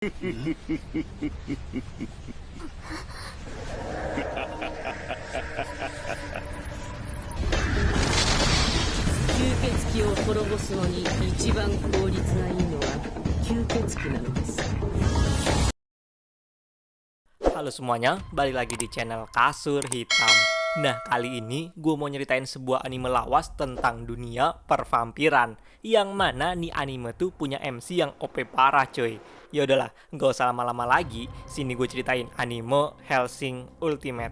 鬼を滅ぼすのに一番効率がいいのは吸血鬼なのです。 Halo semuanya, balik lagi di channel Kasur Hitam. Nah, kali ini gue mau nyeritain sebuah anime lawas tentang dunia pervampiran, yang mana nih anime tuh punya MC yang OP parah coy. Ya udahlah, gak usah lama-lama lagi, sini gue ceritain anime Hellsing Ultimate.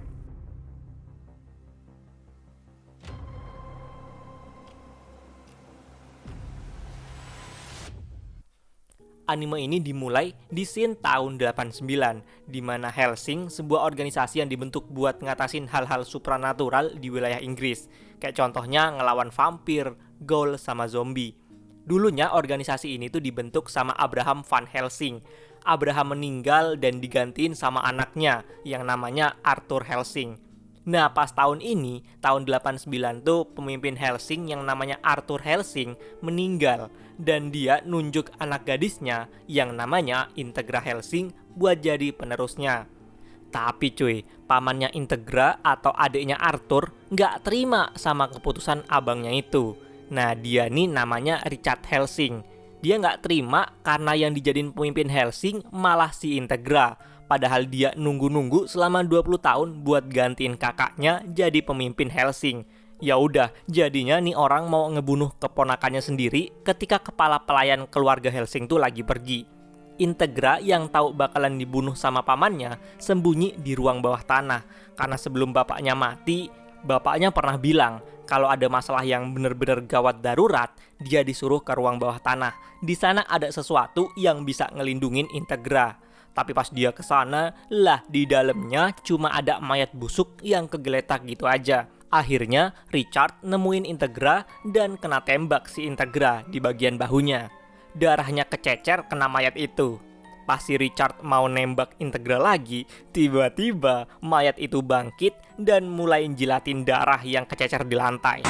Anime ini dimulai di scene tahun 89, di mana Hellsing, sebuah organisasi yang dibentuk buat ngatasin hal-hal supranatural di wilayah Inggris. Kayak contohnya ngelawan vampir, ghoul, sama zombie. Dulunya organisasi ini tuh dibentuk sama Abraham Van Helsing. Abraham meninggal dan digantiin sama anaknya yang namanya Arthur Helsing. Nah, pas tahun ini, tahun 89 tuh pemimpin Hellsing yang namanya Arthur Helsing meninggal. Dan dia nunjuk anak gadisnya yang namanya Integra Helsing buat jadi penerusnya. Tapi cuy, pamannya Integra atau adiknya Arthur nggak terima sama keputusan abangnya itu. Nah, dia nih namanya Richard Helsing. Dia nggak terima karena yang dijadiin pemimpin Hellsing malah si Integra. Padahal dia nunggu-nunggu selama 20 tahun buat gantiin kakaknya jadi pemimpin Hellsing. Ya udah, jadinya nih orang mau ngebunuh keponakannya sendiri ketika kepala pelayan keluarga Hellsing tuh lagi pergi. Integra yang tahu bakalan dibunuh sama pamannya sembunyi di ruang bawah tanah. Karena sebelum bapaknya mati, bapaknya pernah bilang kalau ada masalah yang bener-bener gawat darurat, dia disuruh ke ruang bawah tanah. Di sana ada sesuatu yang bisa ngelindungin Integra. Tapi pas dia ke sana, lah di dalamnya cuma ada mayat busuk yang kegeletak gitu aja. Akhirnya Richard nemuin Integra dan kena tembak si Integra di bagian bahunya. Darahnya kececer kena mayat itu. Pas si Richard mau nembak Integra lagi, tiba-tiba mayat itu bangkit dan mulai jilatin darah yang kececer di lantai.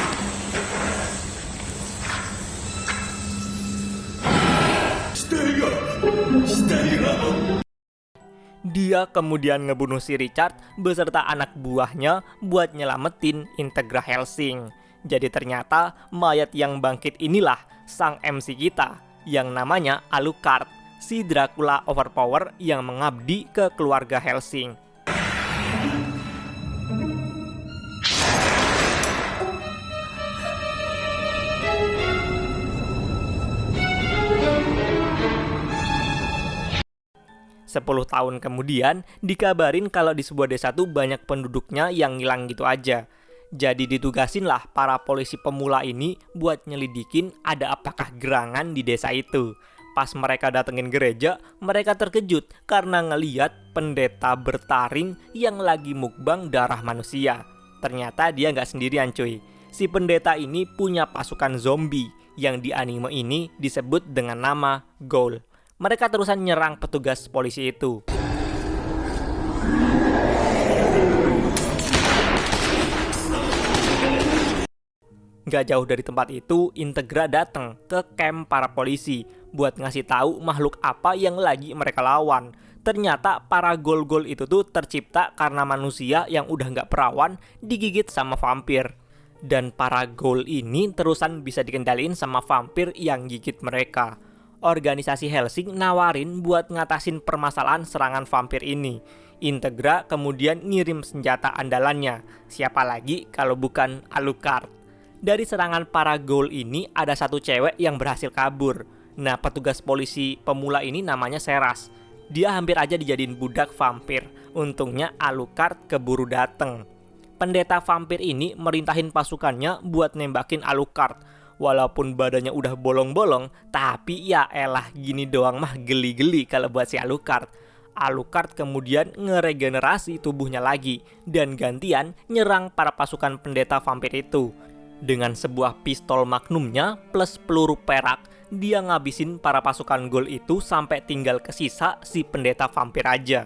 Dia kemudian ngebunuh si Richard beserta anak buahnya buat nyelamatin Integra Hellsing. Jadi ternyata mayat yang bangkit inilah sang MC kita yang namanya Alucard, si Dracula overpower yang mengabdi ke keluarga Hellsing. Sepuluh tahun kemudian, dikabarin kalau di sebuah desa tuh banyak penduduknya yang ngilang gitu aja. Jadi ditugasinlah para polisi pemula ini buat nyelidikin ada apakah gerangan di desa itu. Pas mereka datengin gereja, mereka terkejut karena ngeliat pendeta bertaring yang lagi mukbang darah manusia. Ternyata dia nggak sendirian cuy. Si pendeta ini punya pasukan zombie yang di anime ini disebut dengan nama Ghoul. Mereka terusan nyerang petugas polisi itu. Gak jauh dari tempat itu, Integra datang ke camp para polisi buat ngasih tahu makhluk apa yang lagi mereka lawan. Ternyata para ghoul-ghoul itu tuh tercipta karena manusia yang udah gak perawan digigit sama vampir. Dan para ghoul ini terusan bisa dikendaliin sama vampir yang gigit mereka. Organisasi Hellsing nawarin buat ngatasin permasalahan serangan vampir ini. Integra kemudian ngirim senjata andalannya. Siapa lagi kalau bukan Alucard. Dari serangan para ghoul ini ada satu cewek yang berhasil kabur. Nah, petugas polisi pemula ini namanya Seras. Dia hampir aja dijadiin budak vampir. Untungnya Alucard keburu dateng. Pendeta vampir ini merintahin pasukannya buat nembakin Alucard. Walaupun badannya udah bolong-bolong, tapi ya elah gini doang mah geli-geli kalau buat si Alucard. Alucard kemudian ngeregenerasi tubuhnya lagi dan gantian nyerang para pasukan pendeta vampir itu. Dengan sebuah pistol magnumnya plus peluru perak, dia ngabisin para pasukan ghoul itu sampai tinggal kesisa si pendeta vampir aja.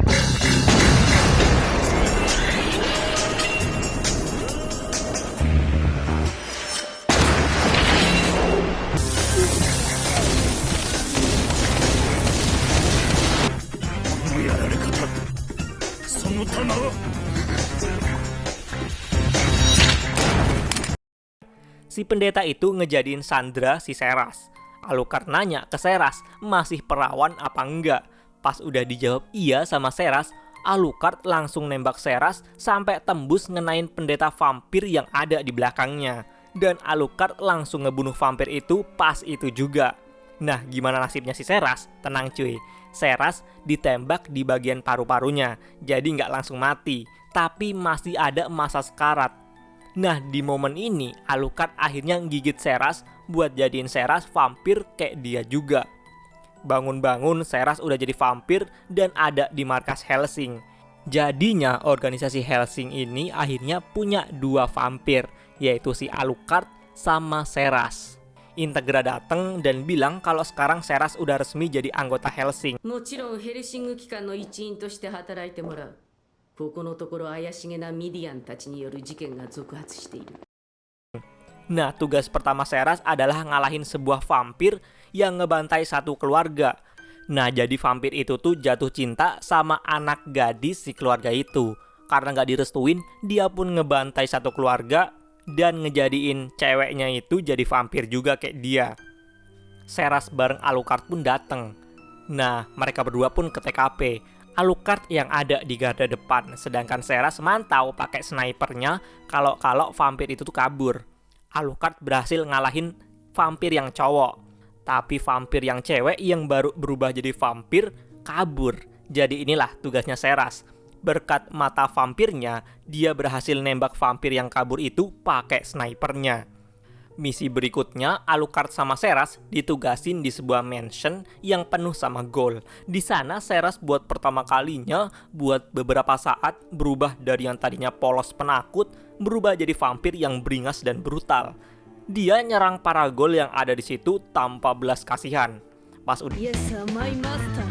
Si pendeta itu ngejadiin sandra si Seras. Alucard nanya ke Seras, masih perawan apa enggak? Pas udah dijawab iya sama Seras, Alucard langsung nembak Seras sampai tembus ngenain pendeta vampir yang ada di belakangnya. Dan Alucard langsung ngebunuh vampir itu pas itu juga. Nah, gimana nasibnya si Seras? Tenang cuy, Seras ditembak di bagian paru-parunya, jadi nggak langsung mati, tapi masih ada masa sekarat. Nah, di momen ini Alucard akhirnya gigit Seras buat jadiin Seras vampir kayak dia juga. Bangun-bangun Seras udah jadi vampir dan ada di markas Hellsing. Jadinya organisasi Hellsing ini akhirnya punya dua vampir, yaitu si Alucard sama Seras. Integra dateng dan bilang kalau sekarang Seras udah resmi jadi anggota Hellsing. もちろんヘルシング機関の一員として働いてもらう。ここのところ怪しげなミディアンたちによる事件が続発している。 Nah, tugas pertama Seras adalah ngalahin sebuah vampir yang ngebantai satu keluarga. Nah, jadi vampir itu tuh jatuh cinta sama anak gadis si keluarga itu. Karena nggak direstuin, dia pun ngebantai satu keluarga dan ngejadiin ceweknya itu jadi vampir juga kayak dia. Seras bareng Alucard pun dateng. Nah, mereka berdua pun ke TKP. Alucard yang ada di garda depan, sedangkan Seras mantau pakai snipernya kalau vampir itu tuh kabur. Alucard berhasil ngalahin vampir yang cowok, tapi vampir yang cewek yang baru berubah jadi vampir kabur. Jadi inilah tugasnya Seras. Berkat mata vampirnya, dia berhasil nembak vampir yang kabur itu pakai snipernya. Misi berikutnya, Alucard sama Seras ditugasin di sebuah mansion yang penuh sama gold. Di sana Seras buat pertama kalinya buat beberapa saat berubah dari yang tadinya polos penakut berubah jadi vampir yang beringas dan brutal. Dia nyerang para gold yang ada di situ tanpa belas kasihan. Pas udah Yes, my master.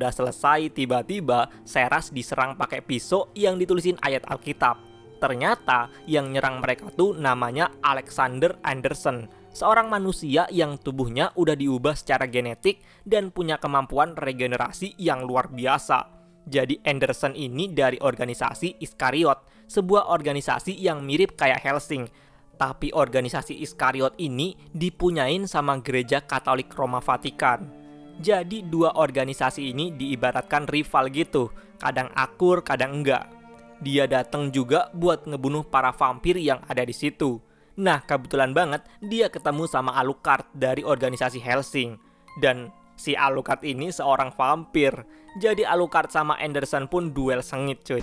selesai, tiba-tiba Seras diserang pakai pisau yang ditulisin ayat Alkitab. Ternyata yang nyerang mereka tuh namanya Alexander Anderson, seorang manusia yang tubuhnya udah diubah secara genetik dan punya kemampuan regenerasi yang luar biasa. Jadi Anderson ini dari organisasi Iskariot, sebuah organisasi yang mirip kayak Hellsing. Tapi organisasi Iskariot ini dipunyain sama gereja Katolik Roma Vatikan. Jadi dua organisasi ini diibaratkan rival gitu, kadang akur, kadang enggak. Dia datang juga buat ngebunuh para vampir yang ada di situ. Nah, kebetulan banget dia ketemu sama Alucard dari organisasi Hellsing. Dan si Alucard ini seorang vampir. Jadi Alucard sama Anderson pun duel sengit cuy.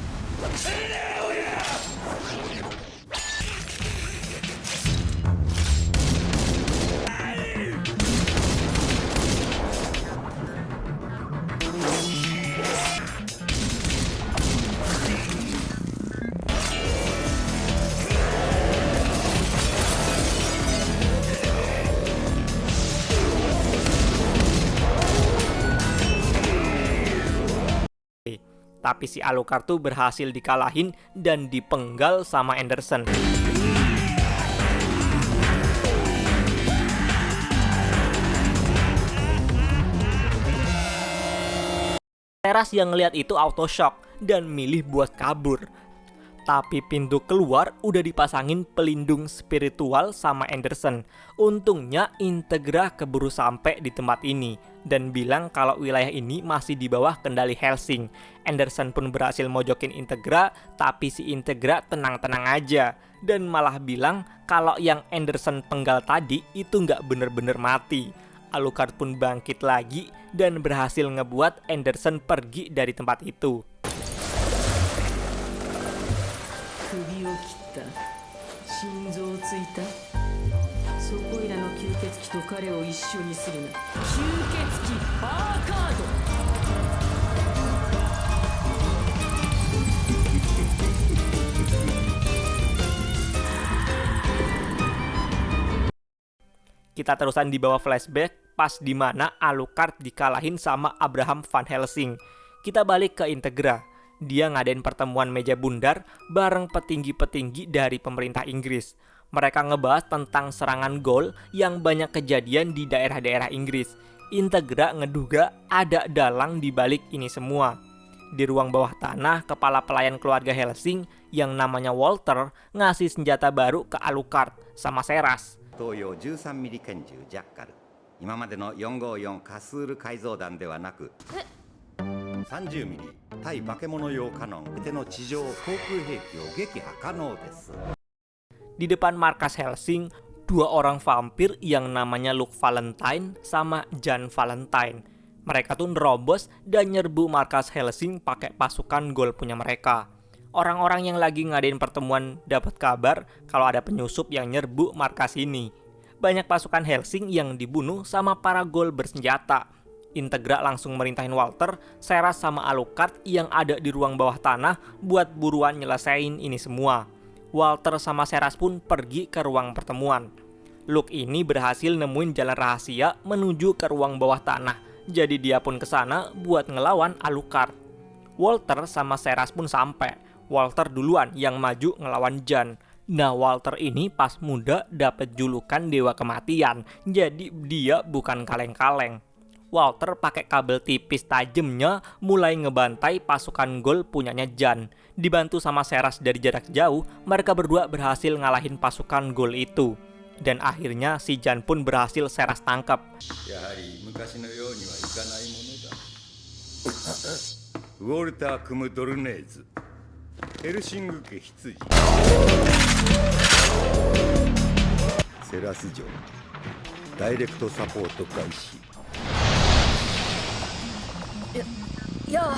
Tapi si Alucard tuh berhasil dikalahin dan dipenggal sama Anderson. Seras yang ngeliat itu auto shock dan milih buat kabur. Tapi pintu keluar udah dipasangin pelindung spiritual sama Anderson. Untungnya Integra keburu sampai di tempat ini dan bilang kalau wilayah ini masih di bawah kendali Hellsing. Anderson pun berhasil mojokin Integra, tapi si Integra tenang-tenang aja dan malah bilang kalau yang Anderson penggal tadi itu nggak bener-bener mati. Alucard pun bangkit lagi dan berhasil ngebuat Anderson pergi dari tempat itu. 首を切った心臓をついたそこいらの吸血鬼と彼を一緒にするな吸血鬼アーカード Kita terusan di bawah flashback pas dimana Alucard dikalahin sama Abraham Van Helsing. Kita balik ke Integra. Dia ngadain pertemuan meja bundar bareng petinggi-petinggi dari pemerintah Inggris. Mereka ngebahas tentang serangan gol yang banyak kejadian di daerah-daerah Inggris. Integra ngeduga ada dalang di balik ini semua. Di ruang bawah tanah, kepala pelayan keluarga Helsing yang namanya Walter ngasih senjata baru ke Alucard sama Seras. 東洋13ミリ拳銃ジャッカル今までの454カスール改造弾ではなく30ミリ対化け物用カノン手の地上航空兵器を撃破可能です Di depan markas Helsing, dua orang vampir yang namanya Luke Valentine sama Jan Valentine. Mereka tuh nerobos dan nyerbu markas Helsing pakai pasukan gol punya mereka. Orang-orang yang lagi ngadain pertemuan dapat kabar kalau ada penyusup yang nyerbu markas ini. Banyak pasukan Helsing yang dibunuh sama para gol bersenjata. Integra langsung merintahin Walter, Seras sama Alucard yang ada di ruang bawah tanah buat buruan nyelesain ini semua. Walter sama Seras pun pergi ke ruang pertemuan. Luke ini berhasil nemuin jalan rahasia menuju ke ruang bawah tanah. Jadi dia pun kesana buat ngelawan Alucard. Walter sama Seras pun sampai. Walter duluan yang maju ngelawan Jan. Nah, Walter ini pas muda dapat julukan Dewa Kematian. Jadi dia bukan kaleng-kaleng. Walter pakai kabel tipis tajamnya mulai ngebantai pasukan gol punyanya Jan. Dibantu sama Seras dari jarak jauh, mereka berdua berhasil ngalahin pasukan gol itu. Dan akhirnya si Jan pun berhasil Seras tangkap. やはり昔のようにはいかないものだウォルター・クム・ドルネーズヘルシング家羊セラス城ダイレクトサポート開始やあ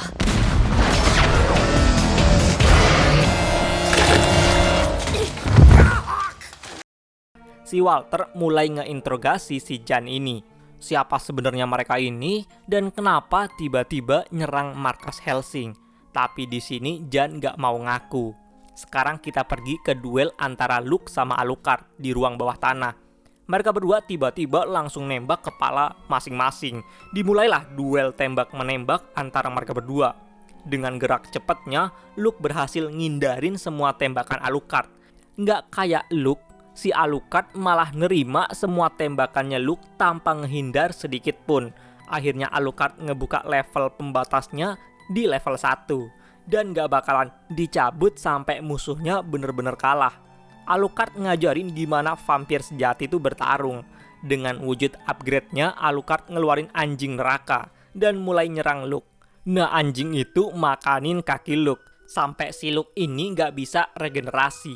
Si Walter mulai ngeinterogasi si Jan ini. Siapa sebenarnya mereka ini dan kenapa tiba-tiba nyerang markas Helsing? Tapi di sini Jan nggak mau ngaku. Sekarang kita pergi ke duel antara Luke sama Alucard di ruang bawah tanah. Mereka berdua tiba-tiba langsung nembak kepala masing-masing. Dimulailah duel tembak-menembak antara mereka berdua. Dengan gerak cepatnya, Luke berhasil ngindarin semua tembakan Alucard. Nggak kayak Luke, si Alucard malah nerima semua tembakannya Luke tanpa ngehindar sedikit pun. Akhirnya Alucard ngebuka level pembatasnya di level 1 dan gak bakalan dicabut sampai musuhnya bener-bener kalah. Alucard ngajarin gimana vampir sejati itu bertarung. Dengan wujud upgrade-nya, Alucard ngeluarin anjing neraka dan mulai nyerang Luke. Nah, anjing itu makanin kaki Luke sampai si Luke ini gak bisa regenerasi.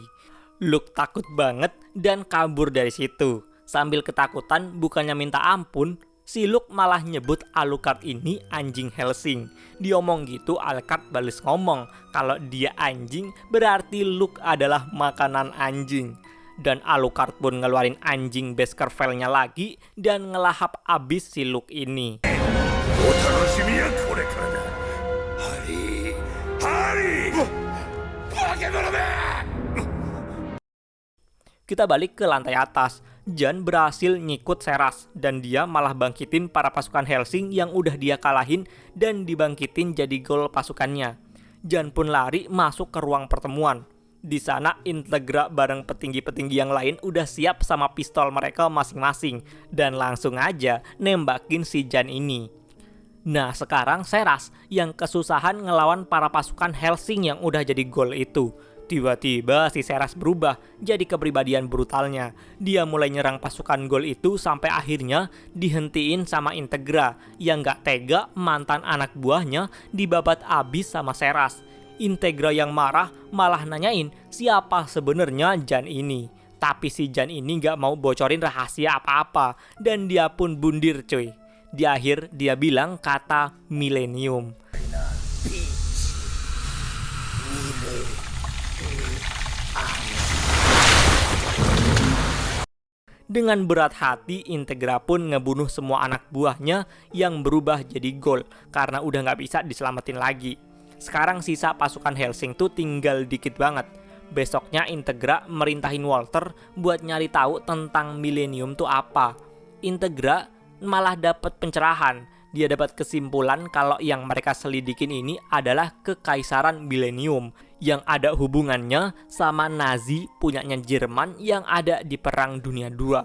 Luke takut banget dan kabur dari situ. Sambil ketakutan bukannya minta ampun, si Luke malah nyebut Alucard ini anjing Helsing. Diomong gitu, Alucard balas ngomong kalau dia anjing berarti Luke adalah makanan anjing. Dan Alucard pun ngeluarin anjing Baskerville-nya lagi dan ngelahap abis si Luke ini. Kita balik ke lantai atas. Jan berhasil nyikut Seras dan dia malah bangkitin para pasukan Helsing yang udah dia kalahin dan dibangkitin jadi gol pasukannya. Jan pun lari masuk ke ruang pertemuan. Di sana Integra bareng petinggi-petinggi yang lain udah siap sama pistol mereka masing-masing dan langsung aja nembakin si Jan ini. Nah, sekarang Seras yang kesusahan ngelawan para pasukan Helsing yang udah jadi gol itu. Tiba-tiba si Seras berubah jadi kepribadian brutalnya. Dia mulai nyerang pasukan gol itu sampai akhirnya dihentiin sama Integra yang gak tega mantan anak buahnya dibabat abis sama Seras. Integra yang marah malah nanyain siapa sebenarnya Jan ini. Tapi si Jan ini gak mau bocorin rahasia apa-apa dan dia pun bundir cuy. Di akhir dia bilang kata milenium. Dengan berat hati, Integra pun ngebunuh semua anak buahnya yang berubah jadi gol karena udah gak bisa diselamatin lagi. Sekarang sisa pasukan Helsing tuh tinggal dikit banget. Besoknya Integra merintahin Walter buat nyari tahu tentang milenium tuh apa. Integra malah dapat pencerahan. dia dapat kesimpulan kalau yang mereka selidikin ini adalah Kekaisaran Millennium yang ada hubungannya sama Nazi punyanya Jerman yang ada di Perang Dunia II.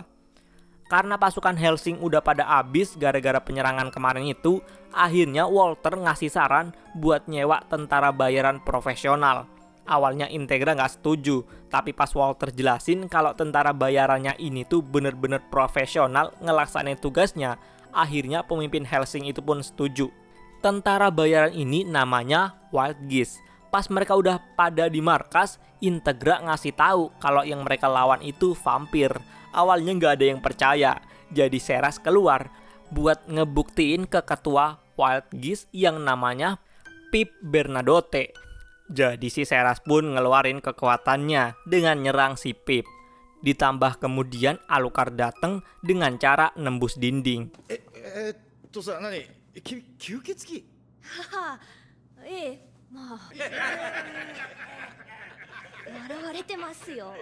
Karena pasukan Hellsing udah pada habis gara-gara penyerangan kemarin itu, akhirnya Walter ngasih saran buat nyewa tentara bayaran profesional. Awalnya Integra nggak setuju, tapi pas Walter jelasin kalau tentara bayarannya ini tuh bener-bener profesional ngelaksanain tugasnya, akhirnya pemimpin Hellsing itu pun setuju. Tentara bayaran ini namanya Wild Geese. Pas mereka udah pada di markas, Integra ngasih tahu kalau yang mereka lawan itu vampir. Awalnya nggak ada yang percaya, jadi Seras keluar buat ngebuktiin ke ketua Wild Geese yang namanya Pip Bernadotte. Jadi si Seras pun ngeluarin kekuatannya dengan nyerang si Pip. Ditambah kemudian Alucard datang dengan cara nembus dinding. さ、何吸血鬼はあ、ええ、まあ笑われてますよ。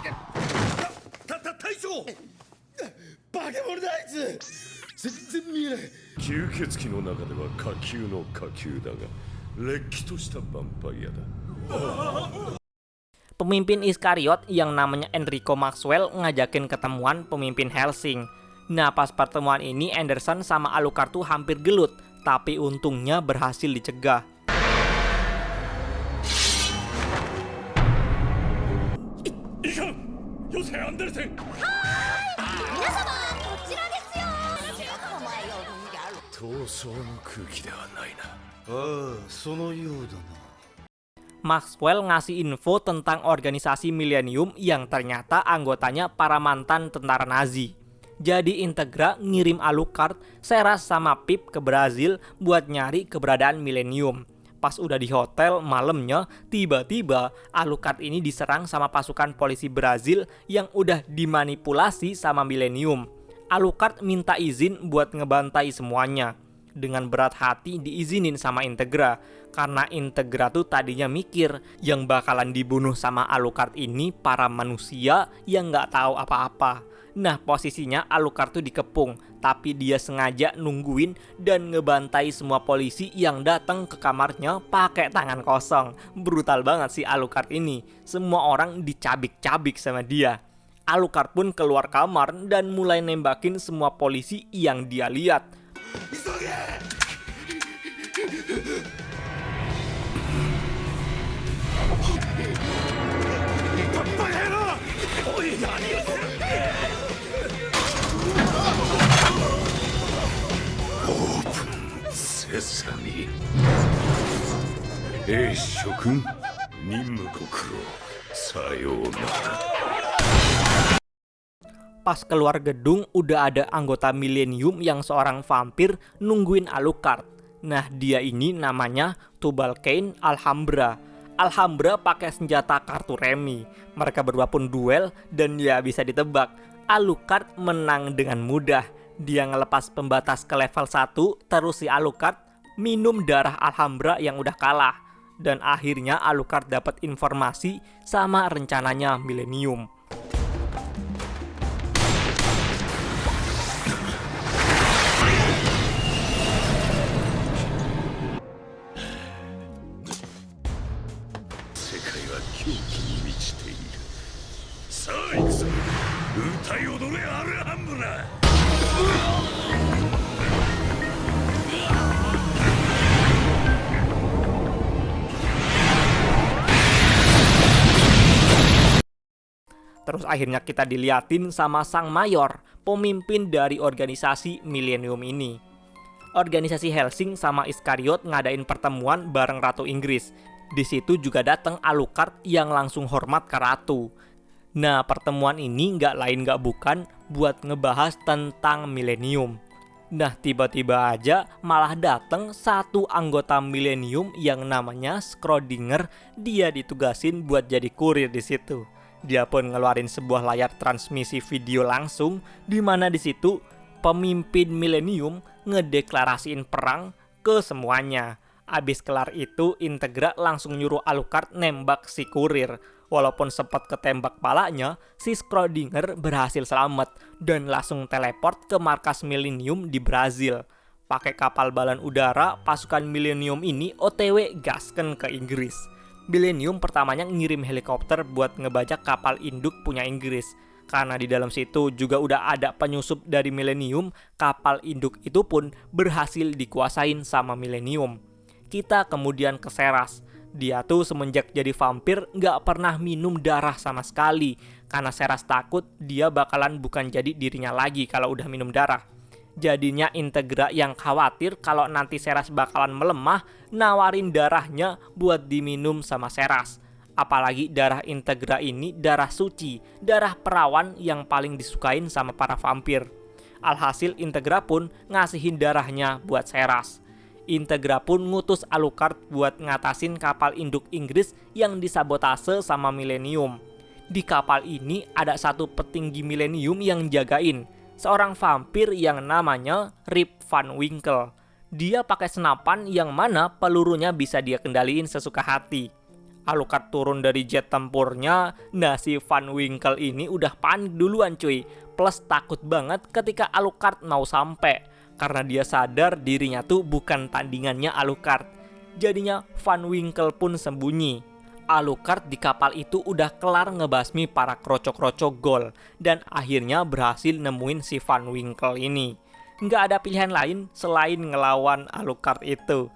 大将バケモノだあいつ全然見えない吸血鬼の中では下級の下級だがれっきとしたヴァンパイアだ Pemimpin Iskariot yang namanya Enrico Maxwell ngajakin ketemuan pemimpin Hellsing. Nah pas pertemuan ini Anderson sama Alucard tuh hampir gelut, tapi untungnya berhasil dicegah. Maxwell ngasih info tentang organisasi Millennium yang ternyata anggotanya para mantan tentara Nazi. Jadi Integra ngirim Alucard, Seras sama Pip ke Brazil buat nyari keberadaan Millennium. Pas udah di hotel malamnya, tiba-tiba Alucard ini diserang sama pasukan polisi Brazil yang udah dimanipulasi sama Millennium. Alucard minta izin buat ngebantai semuanya. Dengan berat hati diizinin sama Integra, karena Integra tuh tadinya mikir yang bakalan dibunuh sama Alucard ini para manusia yang nggak tahu apa-apa. Nah posisinya Alucard tuh dikepung, tapi dia sengaja nungguin dan ngebantai semua polisi yang datang ke kamarnya pakai tangan kosong. Brutal banget sih Alucard ini, semua orang dicabik-cabik sama dia. Alucard pun keluar kamar dan mulai nembakin semua polisi yang dia lihat. Sesame. Shokun, Nimmu Kokuro, sayonara. Pas keluar gedung udah ada anggota Millennium yang seorang vampir nungguin Alucard. Nah dia ini namanya Tubalcain Alhambra. Alhambra pakai senjata kartu remi. Mereka berdua pun duel dan ya bisa ditebak, Alucard menang dengan mudah. Dia ngelepas pembatas ke level 1, terus si Alucard minum darah Alhambra yang udah kalah. Dan akhirnya Alucard dapat informasi sama rencananya Millennium. Terus akhirnya kita diliatin sama Sang Mayor, pemimpin dari organisasi Millennium ini. Organisasi Hellsing sama Iskariot ngadain pertemuan bareng Ratu Inggris. Di situ juga datang Alucard yang langsung hormat ke Ratu. Nah pertemuan ini nggak lain nggak bukan buat ngebahas tentang Millennium. Nah tiba-tiba aja malah datang satu anggota Millennium yang namanya Schrödinger. Dia ditugasin buat jadi kurir di situ. Dia pun ngeluarin sebuah layar transmisi video langsung, di mana di situ pemimpin Millennium ngedeklarasiin perang ke semuanya. Abis kelar itu, Integra langsung nyuruh Alucard nembak si kurir. Walaupun sempat ketembak palanya, si Schrödinger berhasil selamat dan langsung teleport ke markas Millennium di Brazil. pakai kapal balan udara, pasukan Millennium ini OTW gasken ke Inggris. Millennium pertamanya ngirim helikopter buat ngebajak kapal induk punya Inggris. Karena di dalam situ juga udah ada penyusup dari Millennium, kapal induk itu pun berhasil dikuasain sama Millennium. Kita kemudian ke Seras. Dia tuh semenjak jadi vampir nggak pernah minum darah sama sekali. Karena Seras takut dia bakalan bukan jadi dirinya lagi kalau udah minum darah. Jadinya Integra yang khawatir kalau nanti Seras bakalan melemah, nawarin darahnya buat diminum sama Seras. Apalagi darah Integra ini darah suci, darah perawan yang paling disukain sama para vampir. Alhasil Integra pun ngasihin darahnya buat Seras. Integra pun ngutus Alucard buat ngatasin kapal induk Inggris yang disabotase sama Millennium. Di kapal ini ada satu petinggi Millennium yang jagain, seorang vampir yang namanya Rip Van Winkle. Dia pakai senapan yang mana pelurunya bisa dia kendaliin sesuka hati. Alucard turun dari jet tempurnya, nah si Van Winkle ini udah panik duluan cuy. Plus takut banget ketika Alucard mau sampai. Karena dia sadar dirinya tuh bukan tandingannya Alucard. Jadinya Van Winkle pun sembunyi. Alucard di kapal itu udah kelar ngebasmi para kroco-kroco Gol. Dan akhirnya berhasil nemuin si Van Winkle ini. Nggak ada pilihan lain selain ngelawan Alucard itu.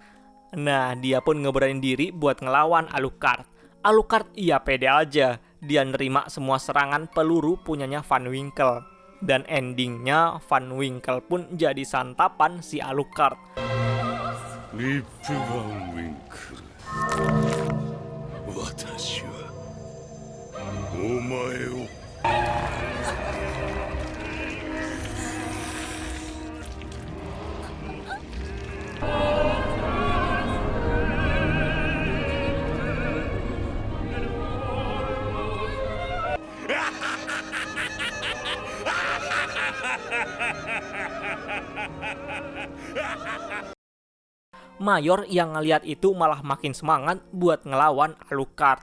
Nah, dia pun ngeberanin diri buat ngelawan Alucard. Alucard iya pede aja. Dia nerima semua serangan peluru punyanya Van Winkle. Dan endingnya Van Winkle pun jadi santapan si Alucard. Rip Van Winkle. Watashi wa omae o. Mayor yang ngeliat itu malah makin semangat buat ngelawan Alucard.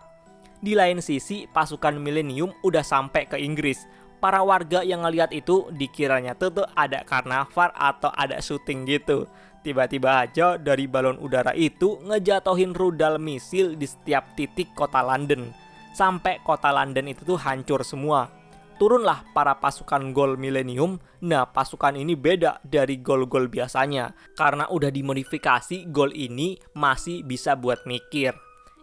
Di lain sisi, pasukan Millennium udah sampai ke Inggris. Para warga yang ngeliat itu dikiranya tuh ada karnaval atau ada syuting gitu. Tiba-tiba aja dari balon udara itu ngejatohin rudal misil di setiap titik kota London. Sampai kota London itu tuh hancur semua. Turunlah para pasukan Gol Millennium. Nah, pasukan ini beda dari Gol-Gol biasanya. Karena udah dimodifikasi, Gol ini masih bisa buat mikir.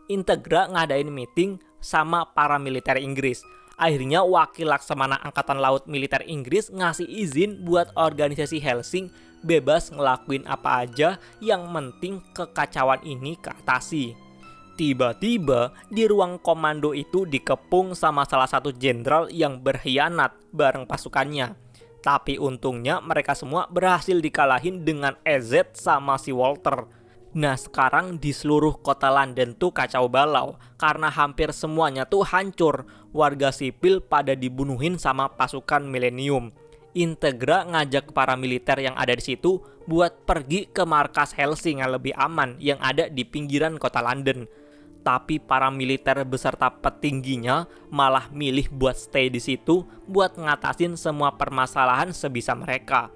Integra ngadain meeting sama para militer Inggris. Akhirnya wakil Laksamana Angkatan Laut Militer Inggris ngasih izin buat organisasi Hellsing bebas ngelakuin apa aja, yang penting kekacauan ini keatasi. Tiba-tiba di ruang komando itu dikepung sama salah satu jenderal yang berkhianat bareng pasukannya. Tapi untungnya mereka semua berhasil dikalahin dengan EZ sama si Walter. Nah sekarang di seluruh kota London tuh kacau balau karena hampir semuanya tuh hancur. Warga sipil pada dibunuhin sama pasukan Millennium. Integra ngajak para militer yang ada di situ buat pergi ke markas Hellsing yang lebih aman yang ada di pinggiran kota London. Tapi para militer beserta petingginya malah milih buat stay di situ buat ngatasin semua permasalahan sebisa mereka.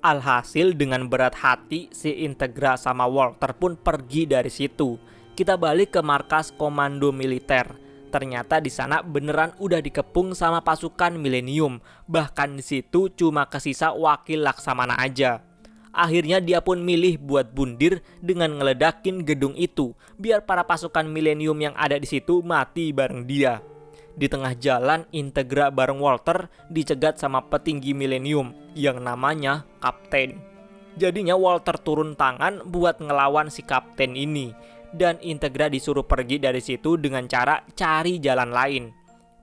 Alhasil dengan berat hati si Integra sama Walter pun pergi dari situ. Kita balik ke markas komando militer. Ternyata di sana beneran udah dikepung sama pasukan Millennium. Bahkan di situ cuma kesisa wakil Laksamana aja. Akhirnya dia pun milih buat bundir dengan ngeledakin gedung itu biar para pasukan Millennium yang ada di situ mati bareng dia. Di tengah jalan, Integra bareng Walter dicegat sama petinggi Millennium yang namanya Kapten. Jadinya Walter turun tangan buat ngelawan si Kapten ini dan Integra disuruh pergi dari situ dengan cara cari jalan lain.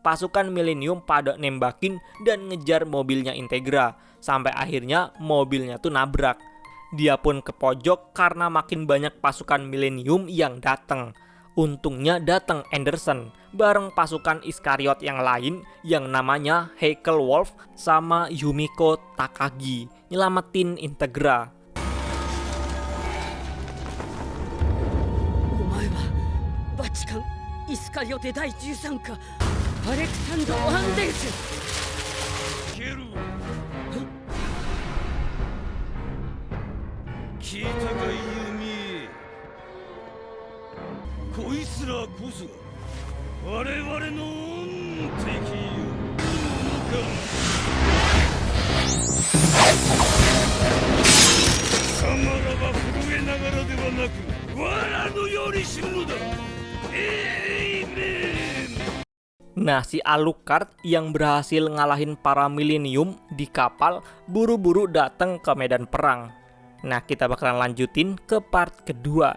Pasukan Millennium pada nembakin dan ngejar mobilnya Integra. Sampai akhirnya mobilnya tuh nabrak. Dia pun ke pojok karena makin banyak pasukan Millennium yang datang. Untungnya datang Anderson bareng pasukan Iskariot yang lain yang namanya Heikel Wolf sama Yumiko Takagi nyelamatin Integra. Omae wa Vatican Iscariote第13かアレクサンドル・アンデルセン。聞いたか弓。こいつらこそが我々の敵よ。貴様らは震えながらではなく藁のように死ぬのだ。エイメン。 Nah, si Alucard yang berhasil ngalahin para Millennium di kapal buru-buru datang ke medan perang. Nah, kita bakalan lanjutin ke part kedua.